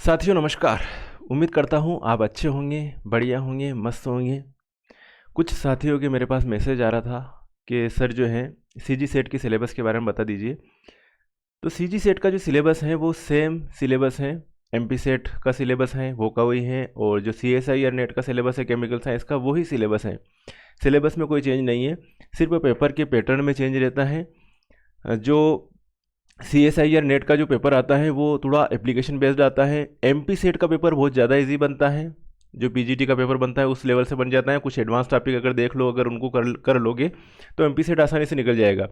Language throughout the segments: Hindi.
साथियों नमस्कार। उम्मीद करता हूँ आप अच्छे होंगे, बढ़िया होंगे, मस्त होंगे। कुछ साथियों के मेरे पास मैसेज आ रहा था कि सर जो है सीजी सेट की सिलेबस के बारे में बता दीजिए। तो सीजी सेट का जो सिलेबस है वो सेम सिलेबस है, एमपी सेट का सिलेबस है वो का वही है, और जो सीएसआई और नेट का सिलेबस है केमिकल साइंस का वही सिलेबस है। सिलेबस में कोई चेंज नहीं है, सिर्फ पेपर के पैटर्न में चेंज रहता है। जो सीएसआई और नेट का जो पेपर आता है वो थोड़ा एप्लीकेशन बेस्ड आता है। एमपी सेट का पेपर बहुत ज़्यादा इजी बनता है, जो पीजीटी का पेपर बनता है उस लेवल से बन जाता है। कुछ एडवांस टॉपिक अगर देख लो, अगर उनको कर लोगे तो एमपी सेट आसानी से निकल जाएगा।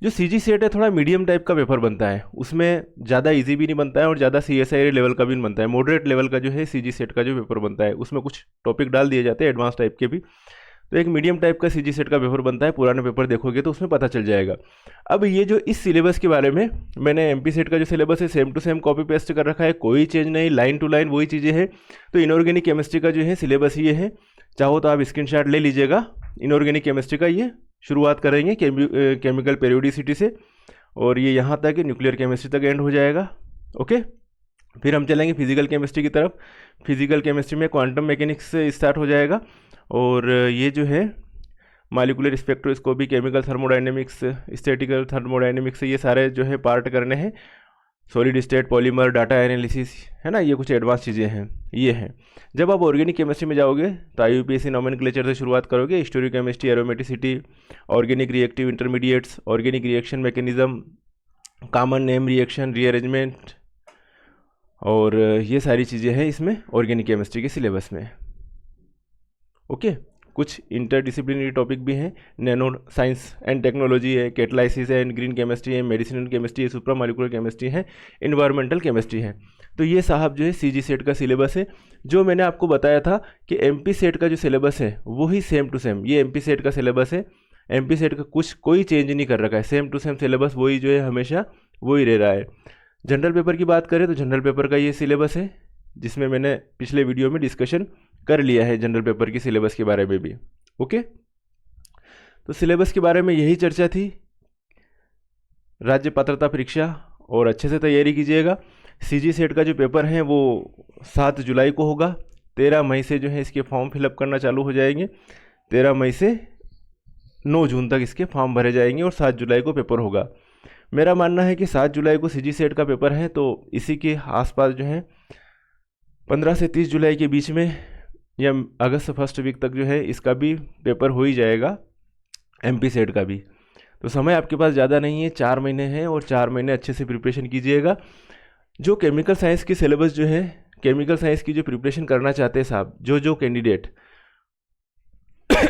जो सीजी सेट है थोड़ा मीडियम टाइप का पेपर बनता है, उसमें ज़्यादा इजी भी नहीं बनता है और ज़्यादा सीएसआई लेवल का भी नहीं बनता है। मॉडरेट लेवल का जो है सीजी सेट का जो पेपर बनता है उसमें कुछ टॉपिक डाल दिए जाते हैं एडवांस टाइप के भी। तो एक मीडियम टाइप का सीजी सेट का पेपर बनता है, पुराने पेपर देखोगे तो उसमें पता चल जाएगा। अब ये जो इस सिलेबस के बारे में मैंने एमपी सेट का जो सिलेबस है same to same copy paste कर रखा है, कोई चेंज नहीं, लाइन टू लाइन वही चीज़ें हैं। तो इनऑर्गेनिक केमिस्ट्री का जो है सिलेबस ये है, चाहो तो आप स्क्रीनशॉट ले लीजिएगा। इनऑर्गेनिक केमिस्ट्री का ये शुरुआत करेंगे केमिकल पेरियोडिसिटी से, और ये यहाँ तक न्यूक्लियर केमिस्ट्री तक एंड हो जाएगा। ओके, फिर हम चलेंगे फिजिकल केमिस्ट्री की तरफ। फिजिकल केमिस्ट्री में क्वांटम मैकेनिक्स से स्टार्ट हो जाएगा, और ये जो है molecular spectroscopy, chemical thermodynamics, statistical thermodynamics, ये सारे जो है पार्ट करने हैं। Solid state, polymer, data analysis, है ना, ये कुछ एडवांस चीज़ें हैं ये हैं। जब आप ऑर्गेनिक केमिस्ट्री में जाओगे तो आईयूपीएसी नोमेनक्लेचर से शुरुआत करोगे। Stereochemistry, aromaticity, organic reactive intermediates, organic reaction mechanism, common name reaction, rearrangement, और ये सारी चीज़ें हैं इसमें ऑर्गेनिक केमिस्ट्री के सिलेबस में। ओके, कुछ इंटरडिसिप्लिनरी टॉपिक भी हैं। नैनो साइंस एंड टेक्नोलॉजी है, कैटालिसिस है, ग्रीन केमिस्ट्री है, मेडिसिनल केमिस्ट्री है, सुप्रा मॉलिक्यूलर केमिस्ट्री है, इन्वायरमेंटल केमिस्ट्री है। तो ये साहब जो है सीजी सेट का सिलेबस है। जो मैंने आपको बताया था कि एमपी सेट का जो सिलेबस है वही सेम टू सेम ये एमपी सेट का सिलेबस है। एमपी सेट का कुछ कोई चेंज नहीं कर रखा है, सेम टू सेम सिलेबस वही जो है हमेशा वही रह रहा है। जनरल पेपर की बात करें तो जनरल पेपर का ये सिलेबस है, जिसमें मैंने पिछले वीडियो में डिस्कशन कर लिया है जनरल पेपर की सिलेबस के बारे में भी। ओके, तो सिलेबस के बारे में यही चर्चा थी। राज्य पात्रता परीक्षा और अच्छे से तैयारी कीजिएगा। सीजी सेट का जो पेपर है वो 7 जुलाई को होगा। 13 मई से जो है इसके फॉर्म फिलअप करना चालू हो जाएंगे। 13 मई से 9 जून तक इसके फॉर्म भरे जाएंगे और 7 जुलाई को पेपर होगा। मेरा मानना है कि 7 जुलाई को सीजी सेट का पेपर है, तो इसी के आसपास जो है 15 से 30 जुलाई के बीच में या अगस्त फर्स्ट वीक तक जो है इसका भी पेपर हो ही जाएगा, एमपी सेट का भी। तो समय आपके पास ज़्यादा नहीं है, 4 महीने हैं, और 4 महीने अच्छे से प्रिपरेशन कीजिएगा। जो केमिकल साइंस की सिलेबस जो है, केमिकल साइंस की जो प्रिपरेशन करना चाहते हैं साहब, जो कैंडिडेट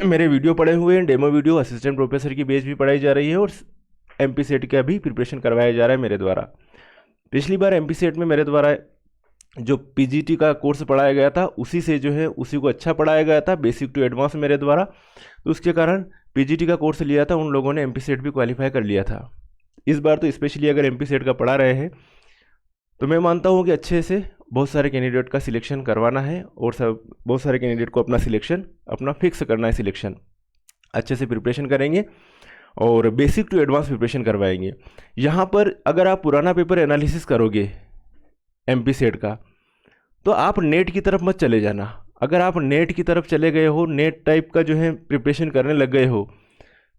मेरे वीडियो पढ़े हुए हैं, डेमो वीडियो असिस्टेंट प्रोफेसर की बेस भी पढ़ाई जा रही है, और एमपी सेट का भी प्रिपरेशन करवाया जा रहा है मेरे द्वारा। पिछली बार एमपी सेट में मेरे द्वारा जो पीजीटी का कोर्स पढ़ाया गया था उसी से जो है उसी को अच्छा पढ़ाया गया था, बेसिक टू एडवांस मेरे द्वारा। तो उसके कारण पीजीटी का कोर्स लिया था उन लोगों ने एमपी सेट भी क्वालिफाई कर लिया था। इस बार तो स्पेशली अगर एमपी सेट का पढ़ा रहे हैं तो मैं मानता हूँ कि अच्छे से बहुत सारे कैंडिडेट का सिलेक्शन करवाना है, और सब बहुत सारे कैंडिडेट को अपना सिलेक्शन अपना फिक्स करना है। सिलेक्शन अच्छे से प्रिपरेशन करेंगे और बेसिक टू एडवांस प्रिपरेशन करवाएंगे। यहाँ पर अगर आप पुराना पेपर एनालिसिस करोगे एमपी सेट का, तो आप नेट की तरफ मत चले जाना। अगर आप नेट की तरफ चले गए हो, नेट टाइप का जो है प्रिपरेशन करने लग गए हो,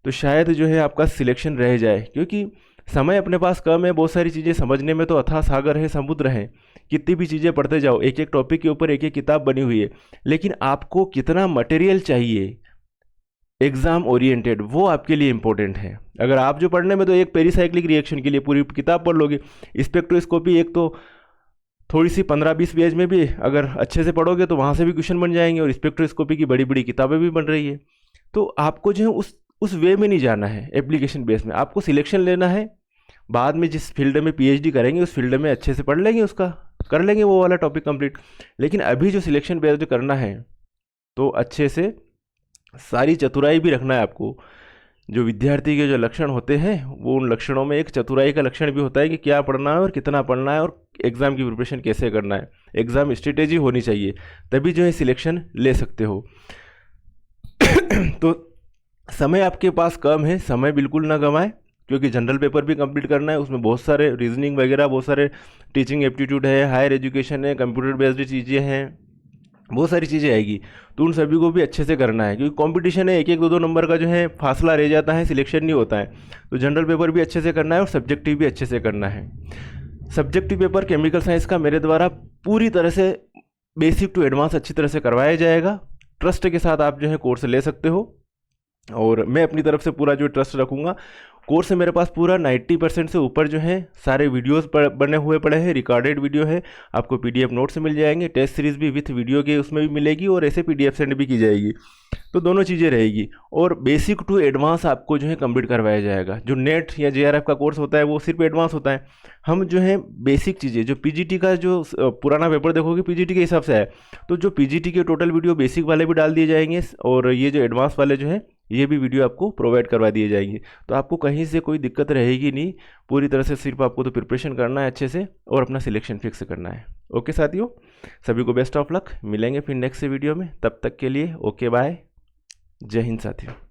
तो शायद जो है आपका सिलेक्शन रह जाए, क्योंकि समय अपने पास कम है। बहुत सारी चीज़ें समझने में तो अथाह सागर है, समुद्र है, कितनी भी चीज़ें पढ़ते जाओ, एक एक टॉपिक के ऊपर एक एक किताब बनी हुई है, लेकिन आपको कितना मटेरियल चाहिए एग्ज़ाम ओरिएंटेड, वो आपके लिए इंपॉर्टेंट है। अगर आप जो पढ़ने में तो एक पेरीसाइक्लिक रिएक्शन के लिए पूरी किताब पढ़ लोगे, स्पेक्ट्रोस्कोपी एक तो थोड़ी सी 15-20 पेज में भी अगर अच्छे से पढ़ोगे तो वहाँ से भी क्वेश्चन बन जाएंगे, और स्पेक्ट्रोस्कोपी की बड़ी बड़ी किताबें भी बन रही है। तो आपको जो है उस वे में नहीं जाना है, एप्लीकेशन बेस में आपको सिलेक्शन लेना है। बाद में जिस फील्ड में पीएचडी करेंगे उस फील्ड में अच्छे से पढ़ लेंगे, उसका कर लेंगे वो वाला टॉपिक कंप्लीट। लेकिन अभी जो सिलेक्शन बेस्ड करना है तो अच्छे से सारी चतुराई भी रखना है आपको। जो विद्यार्थी के जो लक्षण होते हैं वो उन लक्षणों में एक चतुराई का लक्षण भी होता है कि क्या पढ़ना है और कितना पढ़ना है, और एग्ज़ाम की प्रिपरेशन कैसे करना है। एग्ज़ाम स्ट्रेटेजी होनी चाहिए, तभी जो है सिलेक्शन ले सकते हो। तो समय आपके पास कम है, समय बिल्कुल ना गंवाएं। क्योंकि जनरल पेपर भी कंप्लीट करना है, उसमें बहुत सारे रीजनिंग वगैरह, बहुत सारे टीचिंग एप्टीट्यूड है, हायर एजुकेशन है, कंप्यूटर बेस्ड चीज़ें हैं, बहुत सारी चीज़ें आएगी। तो उन सभी को भी अच्छे से करना है, क्योंकि कंपटीशन है, एक एक दो दो नंबर का जो है फासला रह जाता है, सिलेक्शन नहीं होता है। तो जनरल पेपर भी अच्छे से करना है और सब्जेक्टिव भी अच्छे से करना है। सब्जेक्टिव पेपर केमिकल साइंस का मेरे द्वारा पूरी तरह से बेसिक टू एडवांस अच्छी तरह से करवाया जाएगा। ट्रस्ट के साथ आप जो है कोर्स ले सकते हो, और मैं अपनी तरफ से पूरा जो ट्रस्ट रखूँगा। कोर्स है मेरे पास पूरा 90% से ऊपर जो है सारे वीडियोस बने हुए पड़े हैं, रिकॉर्डेड वीडियो है, आपको PDF नोट्स मिल जाएंगे, टेस्ट सीरीज़ भी विथ वीडियो के उसमें भी मिलेगी, और ऐसे PDF सेंड भी की जाएगी। तो दोनों चीज़ें रहेगी, और बेसिक टू एडवांस आपको जो है कंप्लीट करवाया जाएगा। जो नेट या JRF का कोर्स होता है वो सिर्फ एडवांस होता है। हम जो है बेसिक चीज़ें, जो PGT का जो पुराना पेपर देखोगे PGT के हिसाब से है, तो जो PGT के टोटल वीडियो बेसिक वाले भी डाल दिए जाएंगे, और ये जो एडवांस वाले जो है ये भी वीडियो आपको प्रोवाइड करवा दिए जाएंगे। तो आपको कहीं से कोई दिक्कत रहेगी नहीं, पूरी तरह से सिर्फ आपको तो प्रिपरेशन करना है अच्छे से, और अपना सिलेक्शन फिक्स करना है। ओके साथियों, सभी को बेस्ट ऑफ लक, मिलेंगे फिर नेक्स्ट वीडियो में, तब तक के लिए ओके बाय, जय हिंद साथियों।